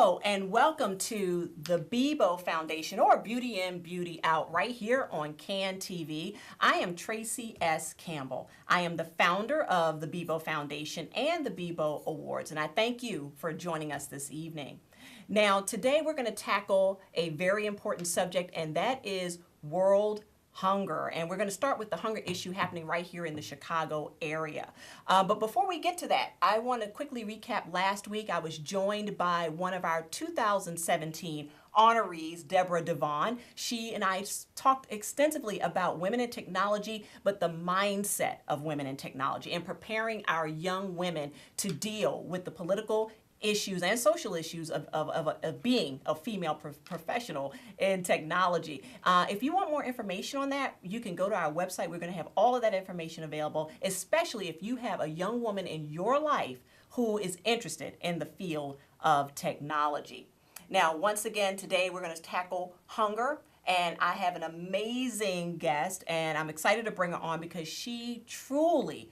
Hello and welcome to the Bibo Foundation, or Beauty In, Beauty Out, right here on CAN TV. I am Tracy S. Campbell. I am the founder of the Bibo Foundation and the Bibo Awards, and I thank you for joining us this evening. Now, today we're going to tackle a very important subject, and that is world hunger. And we're going to start with the hunger issue happening right here in the Chicago area. But before we get to that, I want to quickly recap last week. I was joined by one of our 2017 honorees, Deborah Devon. She and I talked extensively about women in technology, but the mindset of women in technology and preparing our young women to deal with the political issues and social issues of being a female professional in technology. If you want more information on that, you can go to our website. We're going to have all of that information available, especially if you have a young woman in your life who is interested in the field of technology. Now, once again, today we're going to tackle hunger. And I have an amazing guest, and I'm excited to bring her on because she truly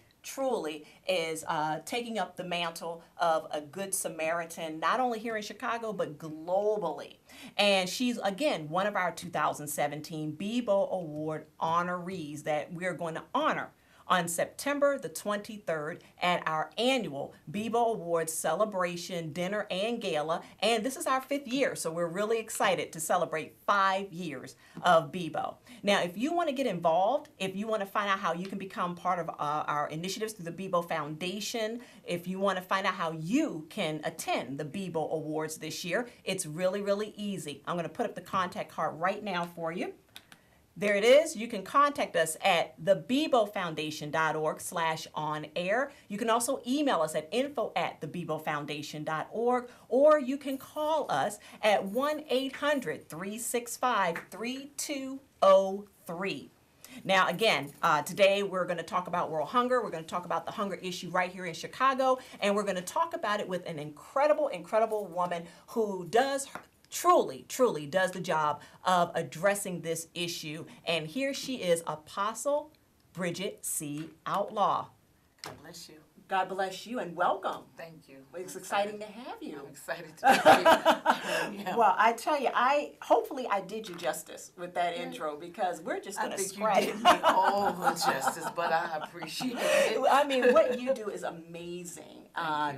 is taking up the mantle of a good Samaritan, not only here in Chicago, but globally. And she's, again, one of our 2017 Bibo Award honorees that we're going to honor on September the 23rd at our annual Bibo Awards celebration dinner and gala. And this is our 5th year, so we're really excited to celebrate 5 years of Bibo. Now, if you want to get involved, if you want to find out how you can become part of our initiatives through the Bibo Foundation, if you want to find out how you can attend the Bibo Awards this year, it's really easy. I'm going to put up the contact card right now for you. There it is. You can contact us at thebibofoundation.org/on-air. You can also email us at info@thebibofoundation.org, or you can call us at 1-800-365-3203. Now, again, today we're going to talk about world hunger. We're going to talk about the hunger issue right here in Chicago, and we're going to talk about it with an incredible woman who does truly does the job of addressing this issue. And here she is, Apostle Bridget C. Outlaw. God bless you. God bless you and welcome. Thank you. It's exciting to have you. I'm excited to be here. Well, I tell you, hopefully I did you justice with that intro, because we're just going to scratch. I think you did me all the justice, but I appreciate it. I mean, what you do is amazing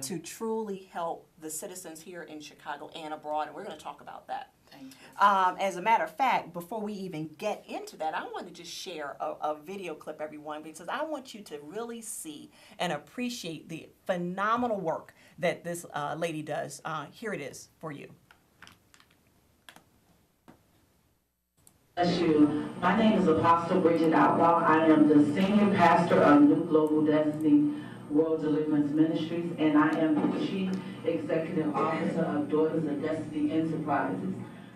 to truly help the citizens here in Chicago and abroad, and we're going to talk about that. Thank you. As a matter of fact, before we even get into that, I want to just share a video clip, everyone, because I want you to really see and appreciate the phenomenal work that this lady does. Here it is for you. Bless you. My name is Apostle Bridget Outlaw. I am the senior pastor of New Global Destiny World Deliverance Ministries, and I am the chief executive officer of Daughters of Destiny Enterprises.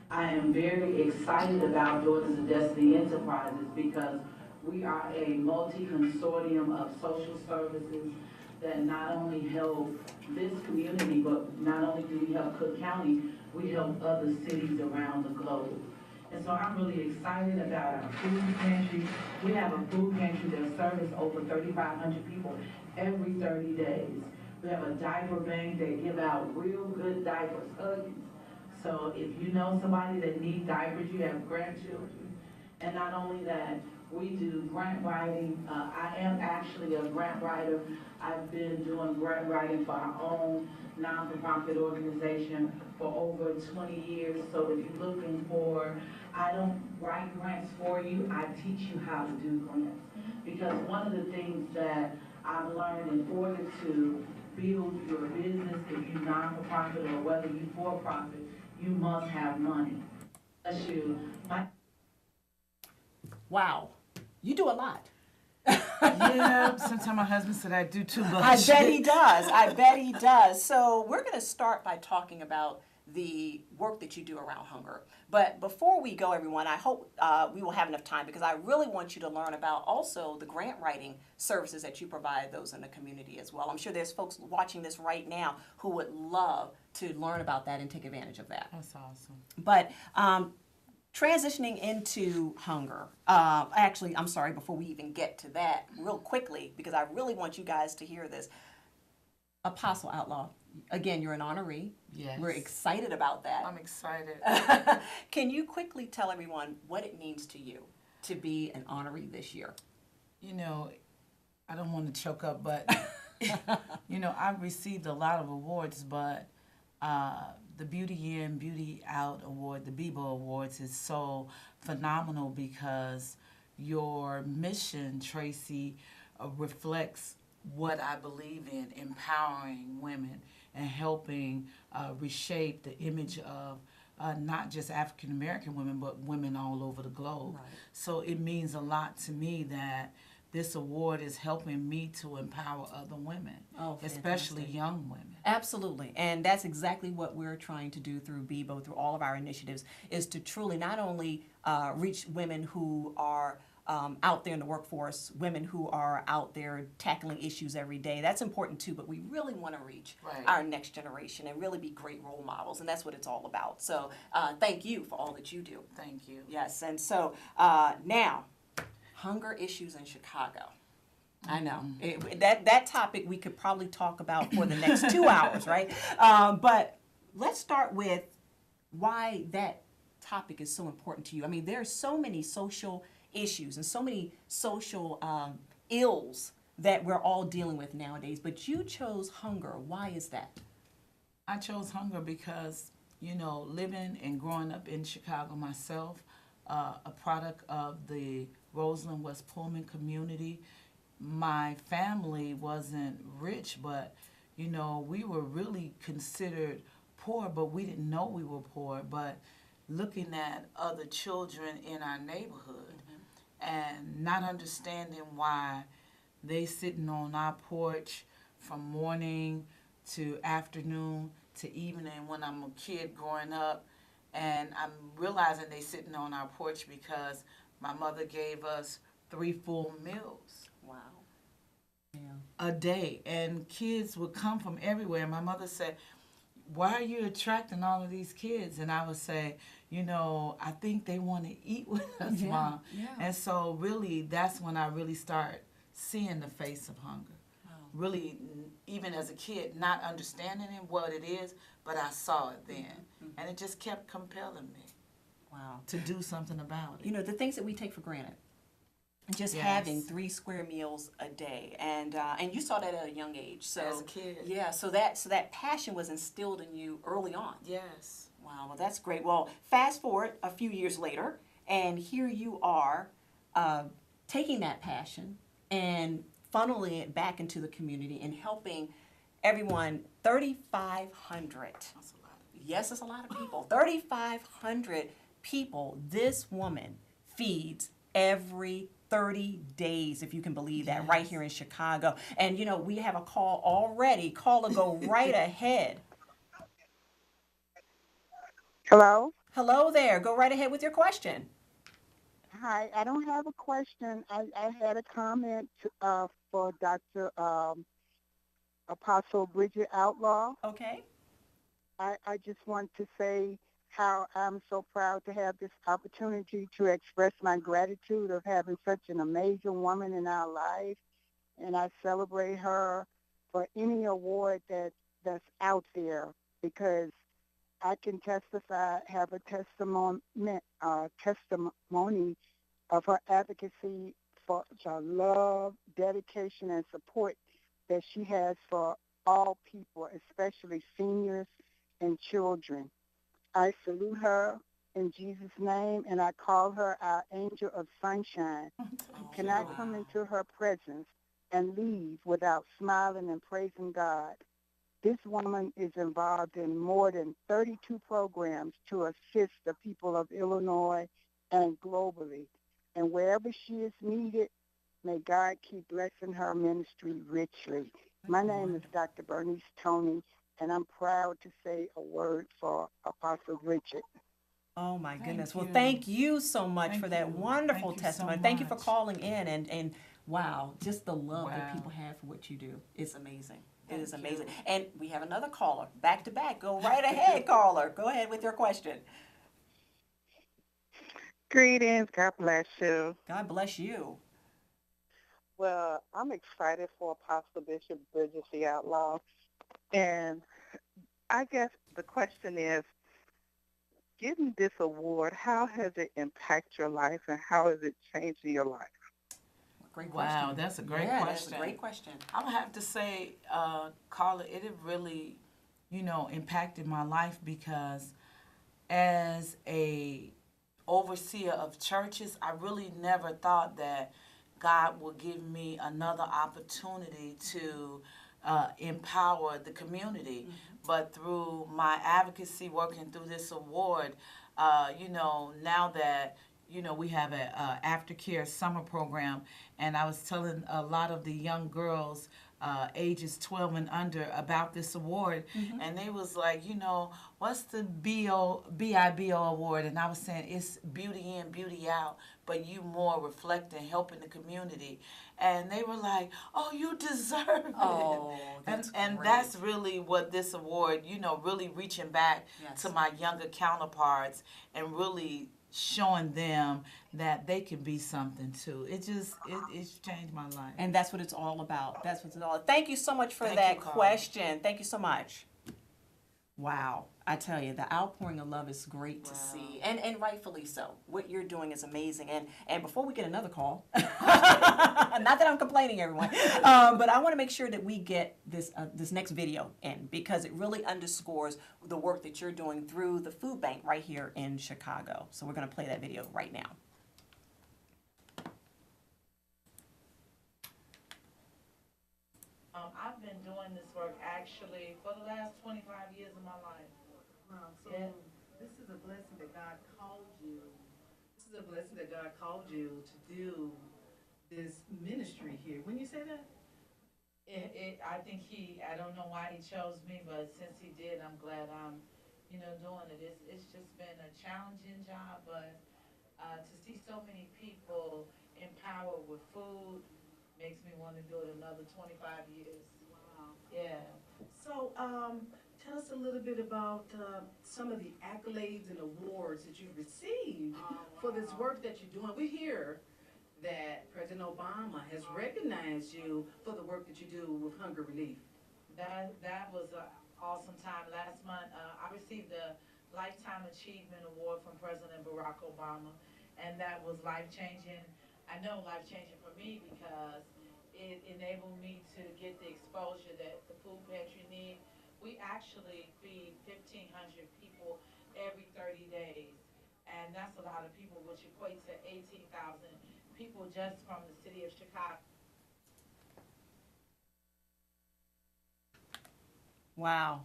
I am very excited about Daughters of Destiny Enterprises because we are a multi-consortium of social services that not only help this community, but not only do we help Cook County, we help other cities around the globe. And so I'm really excited about our food pantry. We have a food pantry that serves over 3,500 people every 30 days. We have a diaper bank that give out real good diapers, Huggies. So if you know somebody that needs diapers, you have grandchildren. And not only that, we do grant writing. I am actually a grant writer. I've been doing grant writing for our own non-for-profit organization for over 20 years. So if you're looking for, I don't write grants for you, I teach you how to do grants. Because one of the things that I've learned, in order to build your business, if you're non-for-profit or whether you're for-profit, you must have money. Bless you. Wow, you do a lot. Yeah, sometimes my husband said I do too much. I bet he does. I bet he does. So we're going to start by talking about the work that you do around hunger. But before we go, everyone, I hope we will have enough time, because I really want you to learn about also the grant writing services that you provide those in the community as well. I'm sure there's folks watching this right now who would love to learn about that and take advantage of that. That's awesome. But transitioning into hunger, actually, I'm sorry, before we even get to that, real quickly, because I really want you guys to hear this. Apostle Outlaw, again, you're an honoree. Yes. We're excited about that. I'm excited. Can you quickly tell everyone what it means to you to be an honoree this year? You know, I don't want to choke up, but, you know, I've received a lot of awards, but the Beauty In, Beauty Out Award, the Bibo Awards, is so phenomenal because your mission, Tracy, reflects what I believe in, empowering women and helping reshape the image of not just African American women, but women all over the globe. Right. So it means a lot to me that this award is helping me to empower other women, especially fantastic. young women. Absolutely. And that's exactly what we're trying to do through Bibo, through all of our initiatives, is to truly not only reach women who are out there in the workforce, women who are out there tackling issues every day. That's important too, but we really want to reach our next generation and really be great role models, and that's what it's all about. So thank you for all that you do. Thank you. Yes, and so now, hunger issues in Chicago. I know. That topic we could probably talk about for the next 2 hours, right? But let's start with why that topic is so important to you. I mean, there are so many social issues and so many social ills that we're all dealing with nowadays, but you chose hunger. Why is that? I chose hunger because, you know, living and growing up in Chicago myself, a product of the Roseland West Pullman community, my family wasn't rich, but, you know, we were really considered poor, but we didn't know we were poor. But looking at other children in our neighborhood and not understanding why they sitting on our porch from morning to afternoon to evening when I'm a kid growing up, and I'm realizing they sitting on our porch because my mother gave us 3 full meals. Wow. Yeah. A day, and kids would come from everywhere. And my mother said, "Why are you attracting all of these kids?" And I would say, "You know, I think they want to eat with us, Mom." Yeah. And so really, that's when I really start seeing the face of hunger. Wow. Really, even as a kid, not understanding what it is, but I saw it then. And it just kept compelling me Wow. to do something about it. You know, the things that we take for granted. Just having 3 square meals a day, and you saw that at a young age. So As a kid. yeah. So that passion was instilled in you early on. Yes. Wow. Well, that's great. Well, fast forward a few years later, and here you are, taking that passion and funneling it back into the community and helping everyone. 3,500. That's a lot. Yes, it's a lot of people. 3,500 people. This woman feeds every 30 days, if you can believe that, right here in Chicago. And, you know, we have a call already. Caller, go right ahead. Hello? Hello there. Go right ahead with your question. Hi, I don't have a question. I had a comment for Dr. Apostle Bridget Outlaw. Okay. I just want to say how I'm so proud to have this opportunity to express my gratitude of having such an amazing woman in our life. And I celebrate her for any award that's out there, because I can testify, have a testimony of her advocacy for the love, dedication, and support that she has for all people, especially seniors and children. I salute her in Jesus' name, and I call her our angel of sunshine. Oh, Can I come into her presence and leave without smiling and praising God? This woman is involved in more than 32 programs to assist the people of Illinois and globally. And wherever she is needed, may God keep blessing her ministry richly. My name is Dr. Bernice Tony, and I'm proud to say a word for Apostle Bridget. Oh my goodness. you. Well, thank you so much for that you. wonderful Thank you so testimony. Thank you for much. calling in, and wow, just the love that Wow. people have for what you do. It's amazing. It is Thank amazing. you. And we have another caller, back to back. Go right ahead, caller. Go ahead with your question. Greetings. God bless you. God bless you. Well, I'm excited for Apostle Bishop Bridget C. Outlaw. And I guess the question is, getting this award, how has it impacted your life and how has it changed your life? Great Wow, question. that's a great Yeah, question. that's a great question. I would have to say, Carla, it had really, impacted my life because as a overseer of churches, I really never thought that God would give me another opportunity to empower the community. But through my advocacy, working through this award, now that we have a aftercare summer program, and I was telling a lot of the young girls ages 12 and under about this award, and they was like, what's the BIBO award? And I was saying it's beauty in, beauty out, but you more reflecting, helping the community. And they were like, oh, you deserve it. Oh, that's and great. that's really what this award, really reaching back Yes. to my younger counterparts and really showing them that they can be something too. It's changed my life. And that's what it's all about. That's what it's all. Thank you so much for Thank that you, Carla. question. Thank you so much. Wow. I tell you, the outpouring of love is great to see, and rightfully so. What you're doing is amazing. And before we get another call, not that I'm complaining, everyone, but I want to make sure that we get this next video in because it really underscores the work that you're doing through the food bank right here in Chicago. So we're going to play that video right now. I've been doing this work actually for the last 25 years of my life. Wow. So Yeah. this is a blessing that God called you. This is a blessing that God called you to do this ministry here. When you say that, I think I don't know why he chose me, but since he did, I'm glad I'm, doing it. It's just been a challenging job, but to see so many people empowered with food makes me want to do it another 25 years. wow. Yeah. So tell us a little bit about some of the accolades and awards that you've received for this work that you're doing. We hear that President Obama has recognized you for the work that you do with hunger relief. That was an awesome time. Last month, I received the Lifetime Achievement Award from President Barack Obama, and that was life changing. I know life changing for me because it enabled me to get the exposure that the food pantry need. We actually feed 1,500 people every 30 days, and that's a lot of people, which equates to 18,000 people just from the city of Chicago. Wow.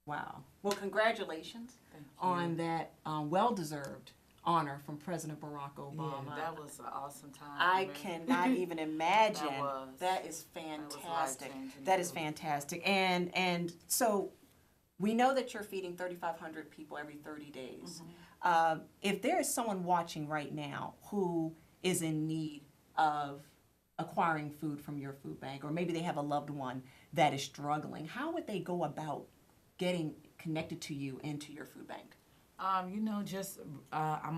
Wow. Well, congratulations Thank you. on that well-deserved honor from President Barack Obama. Yeah, that was an awesome time. I for me. cannot even imagine. That Is was fantastic. life-changing, That is too. fantastic. And so we know that you're feeding 3,500 people every 30 days. If there is someone watching right now who is in need of acquiring food from your food bank, or maybe they have a loved one that is struggling, how would they go about getting connected to you and to your food bank? I'm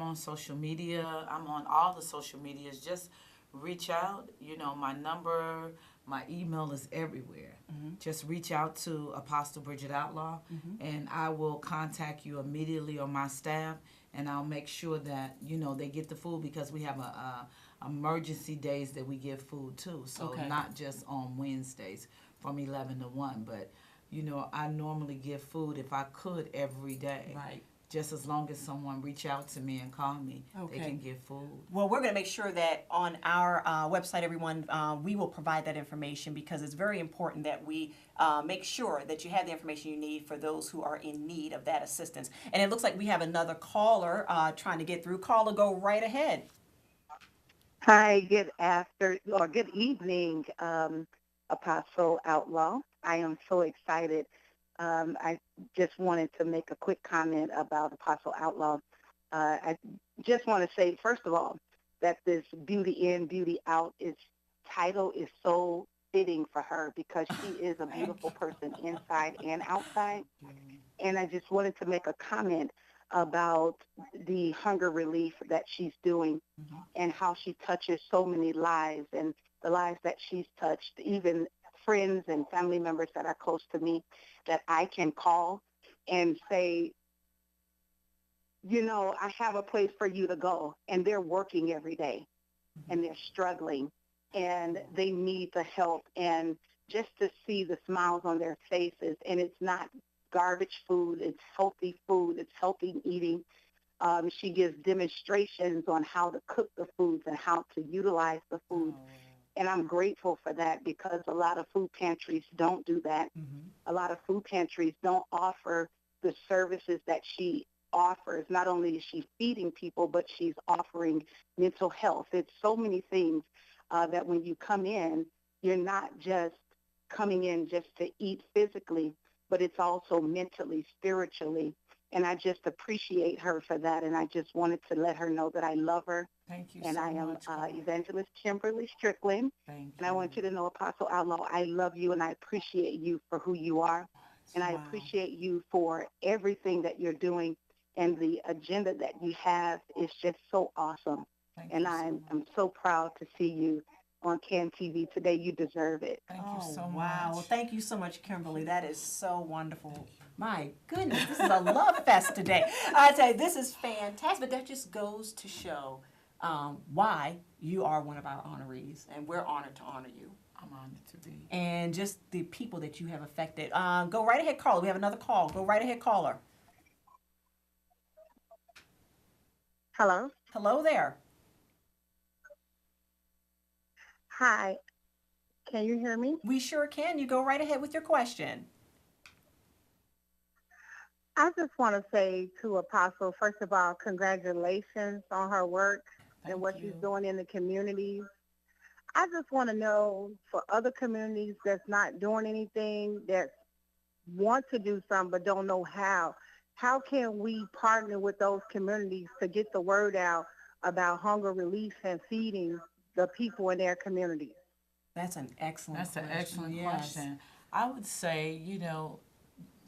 on social media. I'm on all the social medias. Just reach out. My number, my email is everywhere. Just reach out to Apostle Bridget Outlaw, and I will contact you immediately or my staff, and I'll make sure that, they get the food because we have a emergency days that we give food too. So Okay. not just on Wednesdays from 11 to 1, but, I normally give food if I could every day. Right. Just as long as someone reach out to me and call me, Okay. they can get food. Well, we're going to make sure that on our website, everyone, we will provide that information because it's very important that we make sure that you have the information you need for those who are in need of that assistance. And it looks like we have another caller trying to get through. Caller, go right ahead. Hi, good evening, Apostle Outlaw. I am so excited. I just wanted to make a quick comment about Apostle Outlaw. I just want to say, first of all, that this Beauty In, Beauty Out title is so fitting for her because she is a beautiful person inside and outside. And I just wanted to make a comment about the hunger relief that she's doing and how she touches so many lives and the lives that she's touched, even friends and family members that are close to me that I can call and say, you know, I have a place for you to go. And they're working every day and they're struggling and they need the help. And just to see the smiles on their faces, and it's not garbage food, it's healthy food, it's healthy eating. She gives demonstrations on how to cook the foods and how to utilize the foods. And I'm grateful for that because a lot of food pantries don't do that. A lot of food pantries don't offer the services that she offers. Not only is she feeding people, but she's offering mental health. It's so many things that when you come in, you're not just coming in just to eat physically, but it's also mentally, spiritually. And I just appreciate her for that. And I just wanted to let her know that I love her. Thank you And so I am much. Evangelist Kimberly Strickland. Thank And I you. want you to know, Apostle Outlaw, I love you and I appreciate you for who you are. And I appreciate you for everything that you're doing. And the agenda that you have is just so awesome. Thank And you so I'm so proud to see you on CAN TV today. You deserve it. Thank you so wow. much. Well, thank you so much, Kimberly. That is so wonderful. My goodness, this is a love fest today. I tell you, this is fantastic. But that just goes to show why you are one of our honorees, and we're honored to honor you. I'm honored to be. And just the people that you have affected. Go right ahead, caller. We have another call. Go right ahead, caller. Hello. Hello there. Hi. Can you hear me? We sure can. You go right ahead with your question. I just want to say to Apostle, first of all, congratulations on her work and what she's doing in the communities. I just want to know for other communities that's not doing anything, that want to do something but don't know how can we partner with those communities to get the word out about hunger relief and feeding the people in their communities? That's an excellent That's question. an excellent Yes. question. I would say,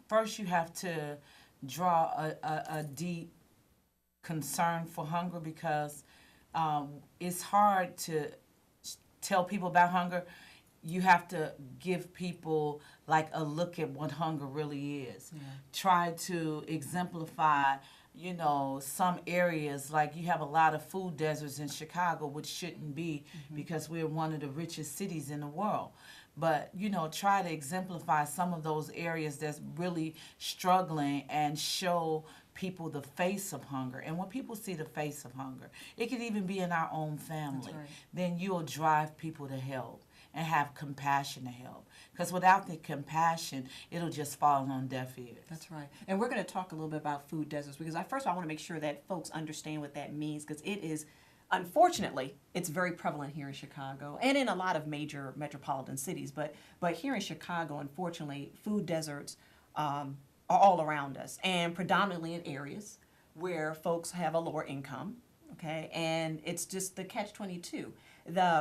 first you have to draw a deep concern for hunger because it's hard to tell people about hunger. You have to give people like a look at what hunger really is. Yeah. Try to exemplify, some areas, like you have a lot of food deserts in Chicago, which shouldn't be because we're one of the richest cities in the world. But, try to exemplify some of those areas that's really struggling and show people the face of hunger. And when people see the face of hunger, it could even be in our own family, right. Then you'll drive people to help and have compassion to help. Because without the compassion, it'll just fall on deaf ears. That's right. And we're going to talk a little bit about food deserts because first of all, I want to make sure that folks understand what that means because it is, unfortunately, it's very prevalent here in Chicago and in a lot of major metropolitan cities. But here in Chicago, unfortunately, food deserts are all around us and predominantly in areas where folks have a lower income, okay? And it's just the catch-22.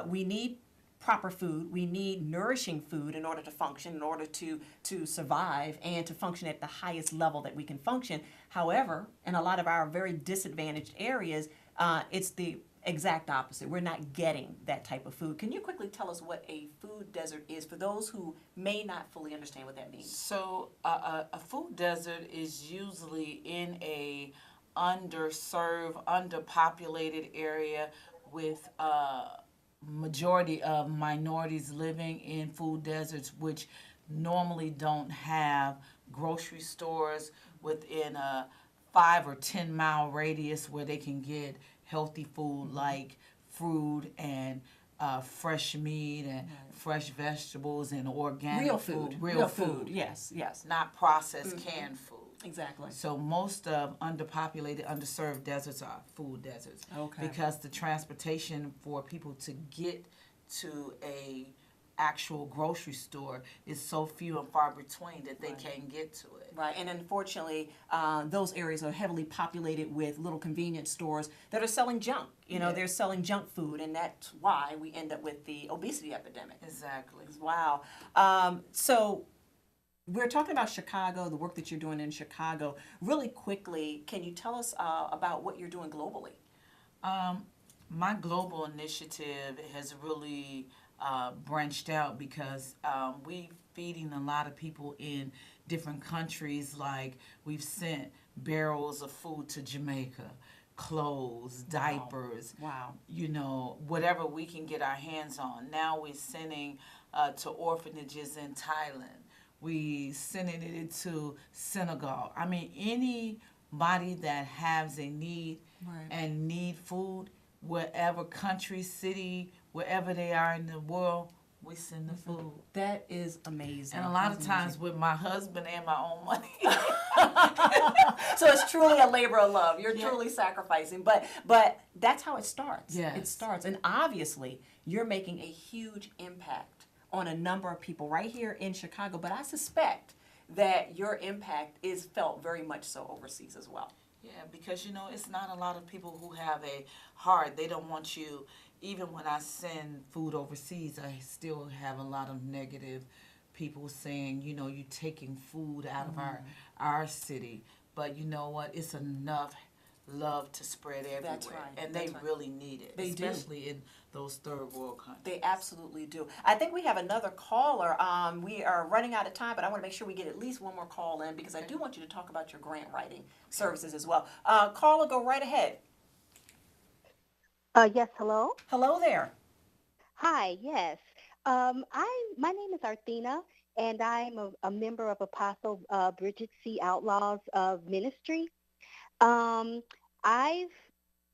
We need proper food. We need nourishing food in order to function, in order to survive and to function at the highest level that we can function. However, in a lot of our very disadvantaged areas, it's the exact opposite. We're not getting that type of food. Can you quickly tell us what a food desert is for those who may not fully understand what that means? So a food desert is usually in a underserved, underpopulated area with majority of minorities living in food deserts, which normally don't have grocery stores within a 5 or 10 mile radius where they can get healthy food like fruit and fresh meat and fresh vegetables and organic real food. Real food. Yes. Not processed canned food. Exactly. So most of underpopulated, underserved deserts are food deserts. Okay. Because the transportation for people to get to a actual grocery store is so few and far between that they can't get to it. Right, and unfortunately, those areas are heavily populated with little convenience stores that are selling junk. They're selling junk food, and that's why we end up with the obesity epidemic. Exactly. Wow. So we're talking about Chicago, the work that you're doing in Chicago. Really quickly, can you tell us about what you're doing globally? My global initiative has really branched out because we feeding a lot of people in different countries. Like we've sent barrels of food to Jamaica, clothes, diapers, Wow. you know, whatever we can get our hands on. Now we're sending to orphanages in Thailand. We sending it to Senegal. I mean, anybody that has a need Right. and need food, wherever country, city, wherever they are in the world, we send the food. That is amazing. And a lot of That's times with my husband and my own money. So it's truly a labor of love. You're Yeah. truly sacrificing, but that's how it starts. Yes. It starts, and obviously you're making a huge impact on a number of people right here in Chicago. But I suspect that your impact is felt very much so overseas as well. Yeah, because you know, it's not a lot of people who have a heart. They don't want you, even when I send food overseas, I still have a lot of negative people saying, you know, you taking food out of our city. But you know what? It's enough love to spread everywhere. That's right. And That's they right. really need it. They do. Especially in those third world countries. They absolutely do. I think we have another caller. We are running out of time, but I want to make sure we get at least one more call in because I do want you to talk about your grant writing services as well. Caller, go right ahead. Yes, hello. Hello there. Hi, yes. My name is Arthena, and I'm a member of Apostle Bridget C. Outlaws of Ministry. Um, I've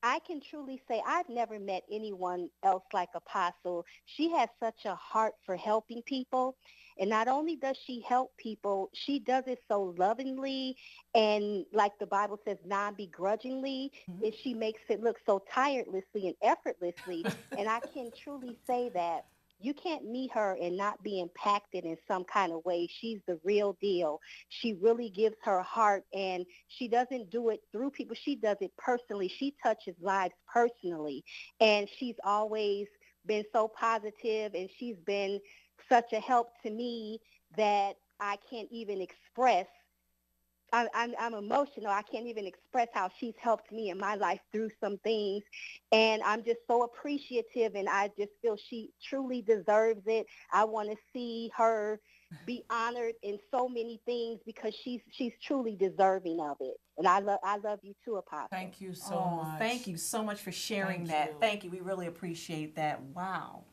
I can truly say I've never met anyone else like Apostle. She has such a heart for helping people. And not only does she help people, she does it so lovingly and like the Bible says, non-begrudgingly. And she makes it look so tirelessly and effortlessly. And I can truly say that you can't meet her and not be impacted in some kind of way. She's the real deal. She really gives her heart, and she doesn't do it through people. She does it personally. She touches lives personally, and she's always been so positive, and she's been such a help to me that I can't even express. I'm emotional. I can't even express how she's helped me in my life through some things. And I'm just so appreciative, and I just feel she truly deserves it. I want to see her be honored in so many things because she's truly deserving of it. And I love you too, Apostle. Thank you so much. Thank you so much for sharing Thank that. you. Thank you. We really appreciate that. Wow.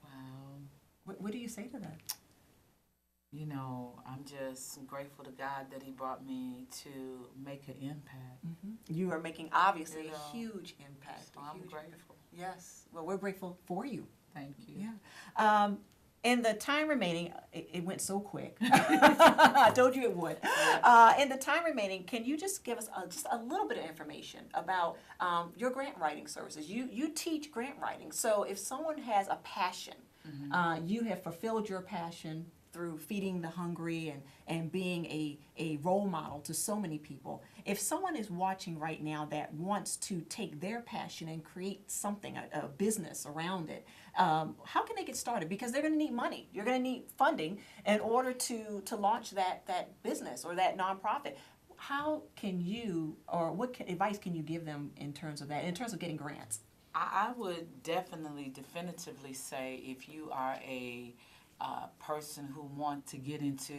Wow. What do you say to that? You know, I'm just grateful to God that he brought me to make an impact. You are making obviously You know, a huge impact. So a I'm huge grateful. Yes. Well, we're grateful for you. Thank you. Yeah. In the time remaining, it went so quick. I told you it would. In the time remaining, can you just give us just a little bit of information about your grant writing services? You teach grant writing. So if someone has a passion, you have fulfilled your passion through feeding the hungry and being a role model to so many people. If someone is watching right now that wants to take their passion and create something, a business around it, how can they get started? Because they're going to need money. You're going to need funding in order to launch that business or that nonprofit. How can you, or what advice can you give them in terms of that, in terms of getting grants? I would definitively say if you are a person who want to get into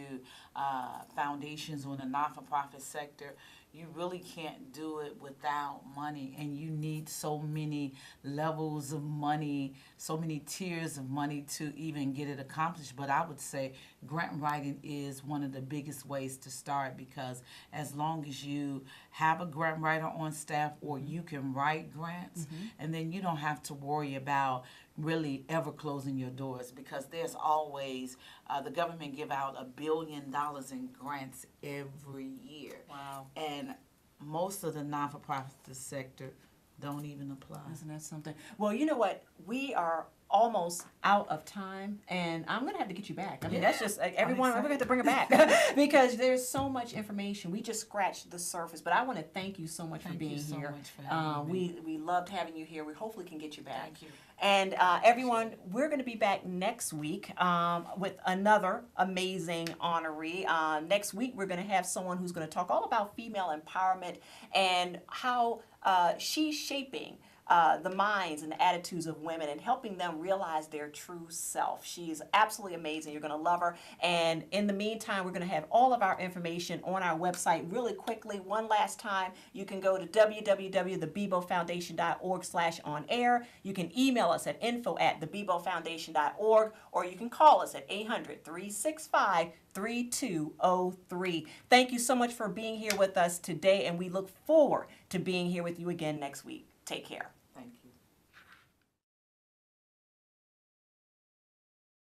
foundations or the not-for-profit sector, you really can't do it without money, and you need so many levels of money, so many tiers of money to even get it accomplished. But I would say grant writing is one of the biggest ways to start, because as long as you have a grant writer on staff, or you can write grants, and then you don't have to worry about really ever closing your doors, because there's always the government give out $1 billion in grants every year. Wow. And most of the non-for-profit sector don't even apply. Isn't that something? Well, you know what? We are almost out of time, and I'm going to have to get you back. I mean, that's just everyone. We're going to have to bring it back because there's so much information. We just scratched the surface, but I want to thank you so much for being Thank you so here. much for having me. We loved having you here. We hopefully can get you back. Thank you. And everyone, we're going to be back next week with another amazing honoree. Next week, we're going to have someone who's going to talk all about female empowerment and how she's shaping the minds and the attitudes of women and helping them realize their true self. She is absolutely amazing. You're going to love her. And in the meantime, we're going to have all of our information on our website really quickly. One last time, you can go to www.thebibofoundation.org/on-air. You can email us at info@thebibofoundation.org, or you can call us at 800-365-3203. Thank you so much for being here with us today, and we look forward to being here with you again next week. Take care.